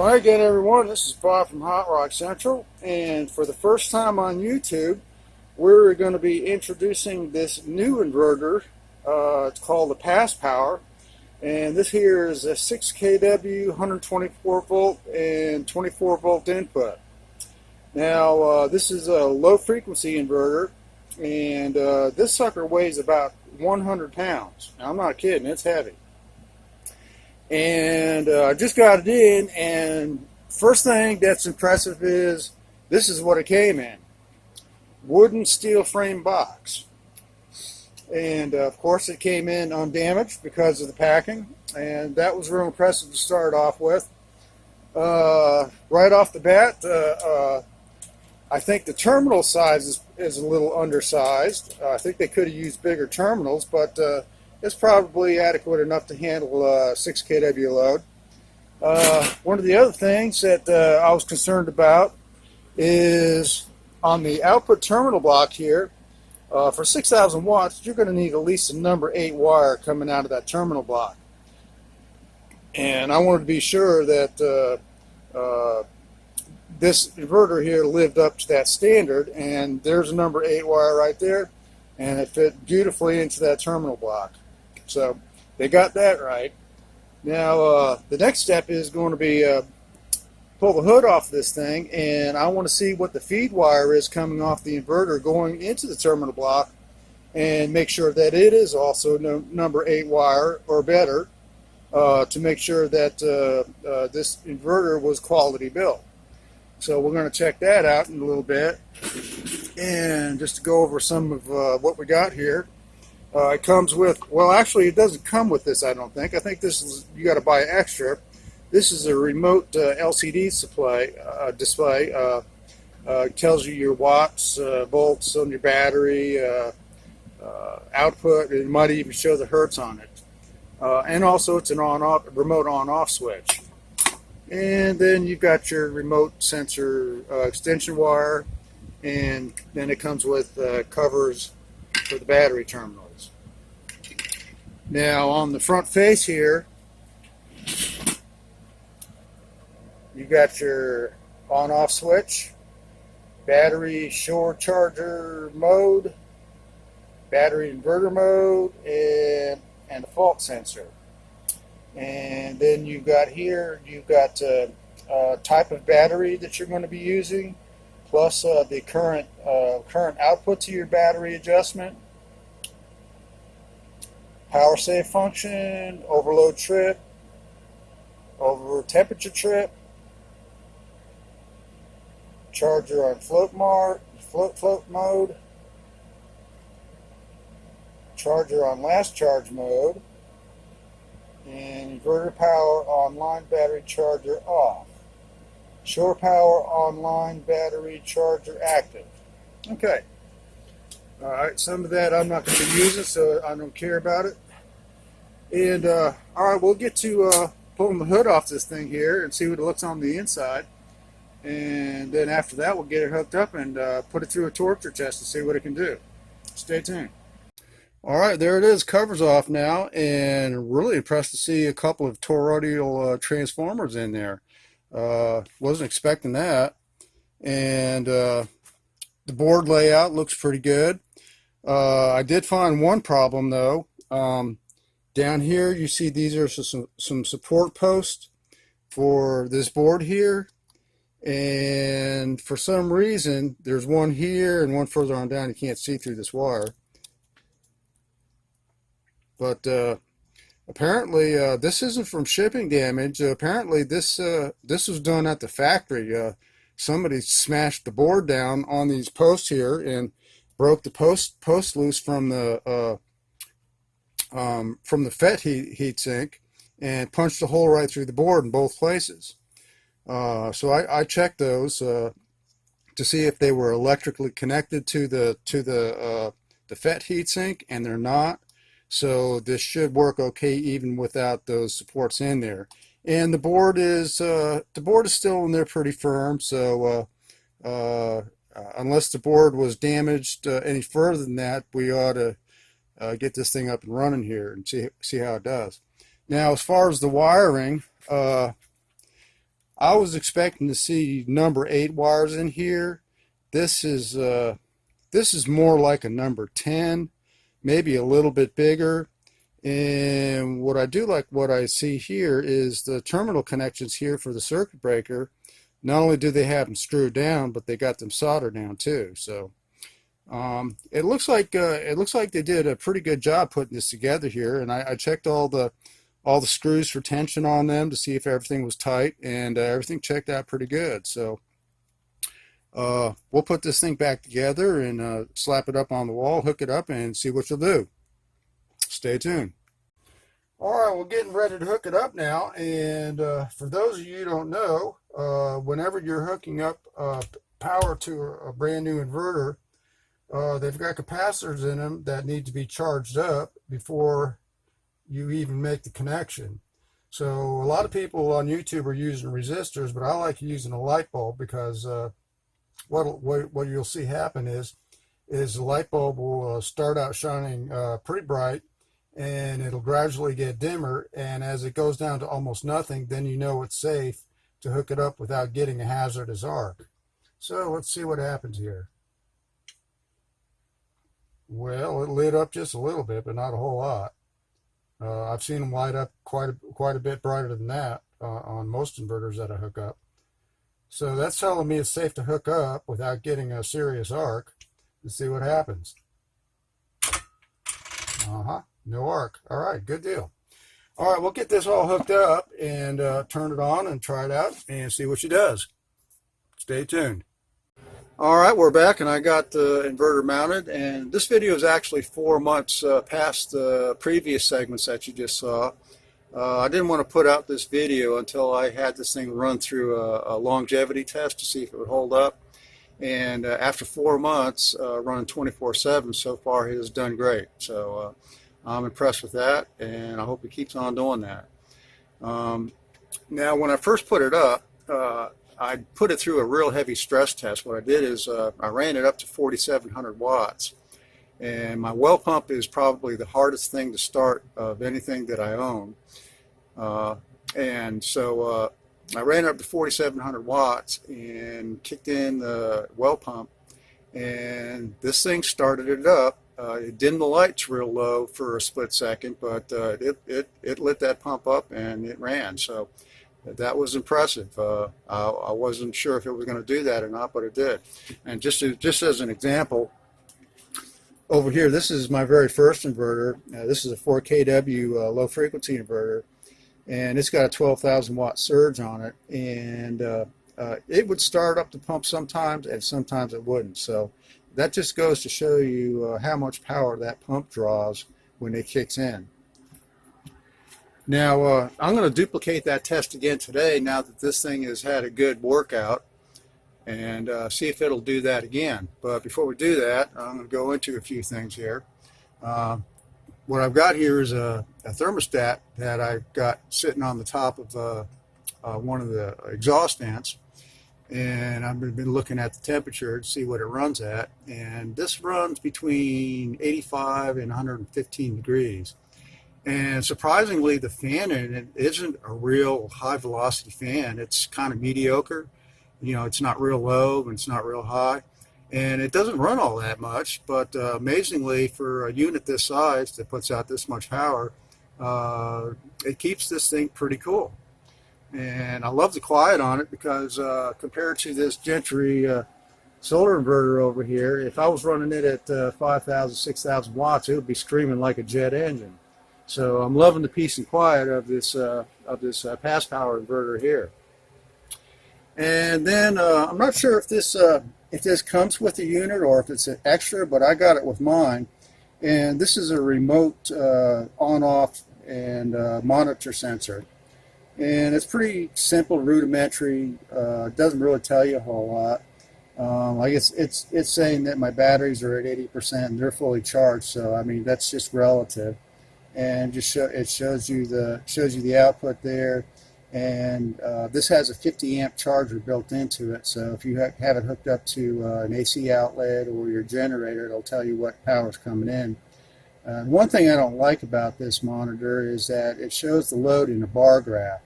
Well, again, everyone, this is Bob from Hot Rock Central, and for the first time on YouTube, we're going to be introducing this new inverter. It's called the Pass Power, and this here is a 6 kW, 124 volt, and 24 volt input. Now, this is a low frequency inverter, and this sucker weighs about 100 pounds. Now, I'm not kidding, it's heavy. And I just got it in, and first thing that's impressive is this is what it came in. Wooden steel frame box. And of course it came in undamaged because of the packing, and that was real impressive to start off with. Right off the bat, I think the terminal size is a little undersized. I think they could have used bigger terminals, but it's probably adequate enough to handle a 6 kW load. One of the other things that I was concerned about is on the output terminal block here, for 6,000 watts, you're going to need at least a number 8 wire coming out of that terminal block. And I wanted to be sure that this inverter here lived up to that standard, and there's a number 8 wire right there, and it fit beautifully into that terminal block. So they got that right. Now the next step is going to be pull the hood off this thing, and I want to see what the feed wire is coming off the inverter going into the terminal block, and make sure that it is also number 8 wire or better, to make sure that this inverter was quality built. So we're going to check that out in a little bit, and just to go over some of what we got here. It comes with, well, actually it doesn't come with this, I don't think. I think this is, you got to buy extra. This is a remote LCD display. Tells you your watts, volts on your battery, output, and it might even show the hertz on it. And also it's an on-off, remote on-off switch. And then you've got your remote sensor extension wire, and then it comes with covers for the battery terminals. Now on the front face here, you got your on-off switch, battery shore charger mode, battery inverter mode, and a fault sensor. And then you've got here, you've got a type of battery that you're going to be using, plus the current output to your battery adjustment, power save function, overload trip, over temperature trip, charger on float mode, charger on last charge mode, and inverter power online battery charger off. Shore power online battery charger active. Okay. Alright, some of that I'm not going to be using, so I don't care about it. And alright, we'll get to pulling the hood off this thing here and see what it looks on the inside. And then after that, we'll get it hooked up and put it through a torture test to see what it can do. Stay tuned. Alright, there it is, covers off now, and really impressed to see a couple of toroidal transformers in there. Wasn't expecting that. And the board layout looks pretty good. I did find one problem though. Down here you see these are some support posts for this board here, and for some reason there's one here and one further on down. You can't see through this wire, but apparently this isn't from shipping damage. Apparently this was done at the factory. Somebody smashed the board down on these posts here and broke the post loose from the FET heat sink, and punched a hole right through the board in both places. So I checked those to see if they were electrically connected to the FET heat sink, and they're not. So this should work okay even without those supports in there. And the board is still in there pretty firm. So unless the board was damaged any further than that, we ought to get this thing up and running here and see how it does. Now, as far as the wiring, I was expecting to see number 8 wires in here. This is more like a number 10, maybe a little bit bigger. And what I do like what I see here is the terminal connections here for the circuit breaker. Not only do they have them screwed down, but they got them soldered down too. So it looks like they did a pretty good job putting this together here. And I checked all the screws for tension on them to see if everything was tight, and everything checked out pretty good. So we'll put this thing back together and slap it up on the wall, hook it up, and see what you'll do. Stay tuned. All right, we're getting ready to hook it up now. And for those of you who don't know, whenever you're hooking up power to a brand new inverter, they've got capacitors in them that need to be charged up before you even make the connection. So a lot of people on YouTube are using resistors, but I like using a light bulb because what you'll see happen is the light bulb will start out shining pretty bright, and it'll gradually get dimmer, and as it goes down to almost nothing, then you know it's safe to hook it up without getting a hazardous arc. So let's see what happens here. Well, it lit up just a little bit, but not a whole lot. I've seen them light up quite a bit brighter than that on most inverters that I hook up. So that's telling me it's safe to hook up without getting a serious arc. Let's see what happens. No arc. All right, good deal. All right, we'll get this all hooked up and turn it on and try it out and see what she does. Stay tuned. All right, we're back, and I got the inverter mounted, and this video is actually 4 months past the previous segments that you just saw. I didn't want to put out this video until I had this thing run through a longevity test to see if it would hold up. And after 4 months running 24/7, so far it has done great. So I'm impressed with that, and I hope it keeps on doing that. Now, when I first put it up, I put it through a real heavy stress test. What I did is I ran it up to 4,700 watts. And my well pump is probably the hardest thing to start of anything that I own. And so I ran it up to 4,700 watts and kicked in the well pump. And this thing started it up. It dimmed the lights real low for a split second, but it lit that pump up and it ran. So that was impressive. I wasn't sure if it was going to do that or not, but it did. And just as an example, over here, this is my very first inverter. This is a 4 kW low frequency inverter, and it's got a 12,000 watt surge on it, and it would start up the pump sometimes, and sometimes it wouldn't. So that just goes to show you how much power that pump draws when it kicks in. Now, I'm going to duplicate that test again today now that this thing has had a good workout, and see if it'll do that again. But before we do that, I'm going to go into a few things here. What I've got here is a thermostat that I've got sitting on the top of one of the exhaust vents, and I've been looking at the temperature to see what it runs at, and this runs between 85 and 115 degrees. And surprisingly, the fan in it isn't a real high velocity fan. It's kind of mediocre. You know, it's not real low and it's not real high. And it doesn't run all that much, but amazingly, for a unit this size that puts out this much power, it keeps this thing pretty cool. And I love the quiet on it because compared to this Gentry solar inverter over here, if I was running it at 5,000, 6,000 watts, it would be screaming like a jet engine. So I'm loving the peace and quiet of this pass power inverter here. And then I'm not sure if this comes with the unit or if it's an extra, but I got it with mine. And this is a remote on-off and monitor sensor. And it's pretty simple, rudimentary. It doesn't really tell you a whole lot. Like it's saying that my batteries are at 80% and they're fully charged. So I mean that's just relative. And just it shows you the output there. And this has a 50 amp charger built into it, so if you have it hooked up to an AC outlet or your generator, it'll tell you what power is coming in. One thing I don't like about this monitor is that it shows the load in a bar graph.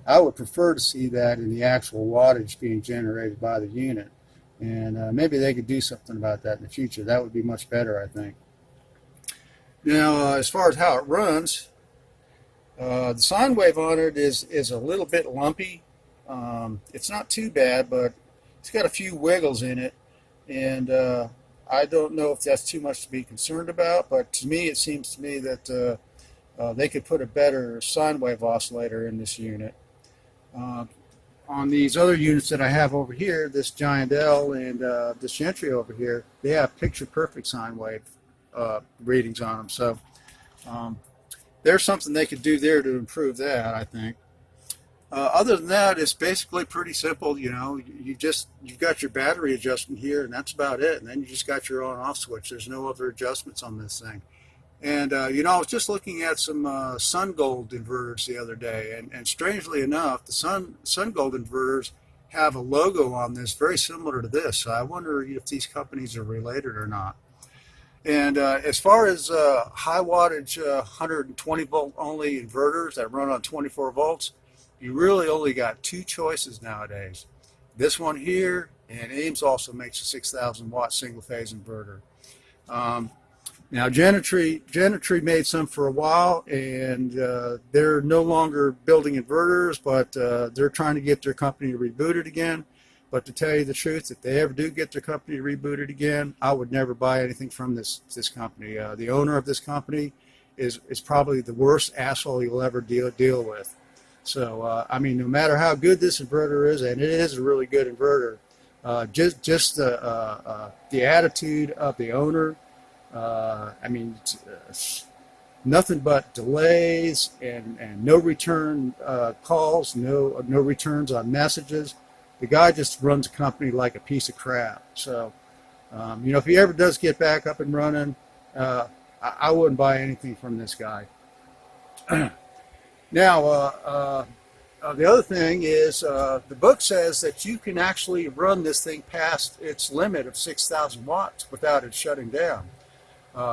I would prefer to see that in the actual wattage being generated by the unit. And maybe they could do something about that in the future. That would be much better, I think. Now, as far as how it runs, the sine wave on it is a little bit lumpy. It's not too bad, but it's got a few wiggles in it. And I don't know if that's too much to be concerned about, but to me, it seems to me that they could put a better sine wave oscillator in this unit. On these other units that I have over here, this Giant L and this Gentry over here, they have picture-perfect sine wave readings on them. So there's something they could do there to improve that, I think. Other than that, it's basically pretty simple. You know, you've got your battery adjustment here, and that's about it. And then you just got your on-off switch. There's no other adjustments on this thing. And you know, I was just looking at some SunGold inverters the other day, and strangely enough, the SunGold inverters have a logo on this very similar to this. So I wonder if these companies are related or not. And as far as high wattage 120 volt only inverters that run on 24 volts, you really only got two choices nowadays. This one here, and Ames also makes a 6,000 watt single phase inverter. Now Gentry made some for a while, and they're no longer building inverters, but they're trying to get their company rebooted again. But to tell you the truth, if they ever do get their company rebooted again, I would never buy anything from this company. The owner of this company is probably the worst asshole you'll ever deal with. So I mean, no matter how good this inverter is, and it is a really good inverter, just the attitude of the owner. I mean, nothing but delays and no return calls, no returns on messages. The guy just runs a company like a piece of crap. So, you know, if he ever does get back up and running, I wouldn't buy anything from this guy. Now, the other thing is the book says that you can actually run this thing past its limit of 6,000 watts without it shutting down.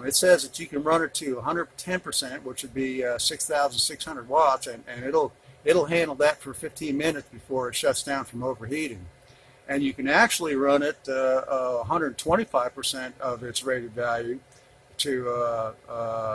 It says that you can run it to 110%, which would be 6,600 watts, and it'll handle that for 15 minutes before it shuts down from overheating. And you can actually run it 125% of its rated value to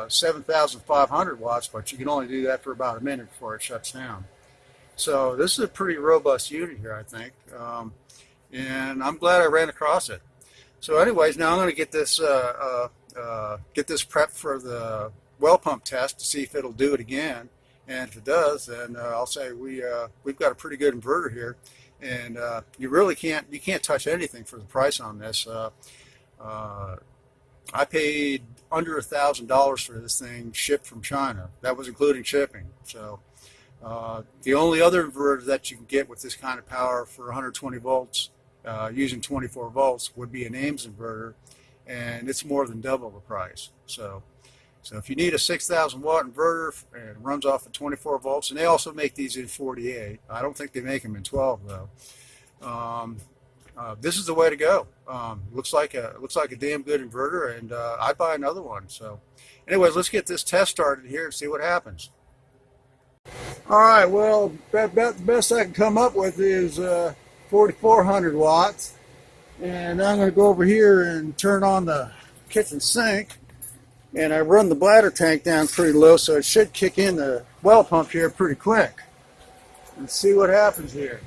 7,500 watts, but you can only do that for about a minute before it shuts down. So this is a pretty robust unit here, I think, and I'm glad I ran across it. So anyways, now I'm going to get this prepped for the well pump test to see if it'll do it again. And if it does, then I'll say we've got a pretty good inverter here, and you really can't touch anything for the price on this. I paid under $1,000 for this thing shipped from China. That was including shipping. So the only other inverter that you can get with this kind of power for 120 volts using 24 volts would be an Ames inverter, and it's more than double the price. So if you need a 6,000 watt inverter and it runs off at 24 volts, and they also make these in 48. I don't think they make them in 12 though. This is the way to go. Looks like a damn good inverter, and I'd buy another one. So anyways, let's get this test started here and see what happens. All right, well, about the best I can come up with is 4,400 watts. And I'm going to go over here and turn on the kitchen sink. And I run the bladder tank down pretty low, so it should kick in the well pump here pretty quick. Let's see what happens here.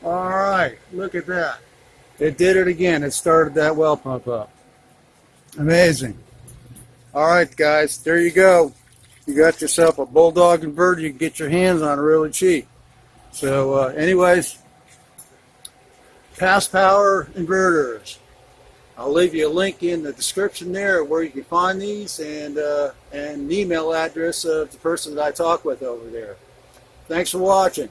All right, look at that. It did it again. It started that well pump up. Amazing. All right, guys, there you go. You got yourself a bulldog inverter you can get your hands on really cheap. So anyways, Pass Power inverters. I'll leave you a link in the description there where you can find these, and an email address of the person that I talk with over there. Thanks for watching.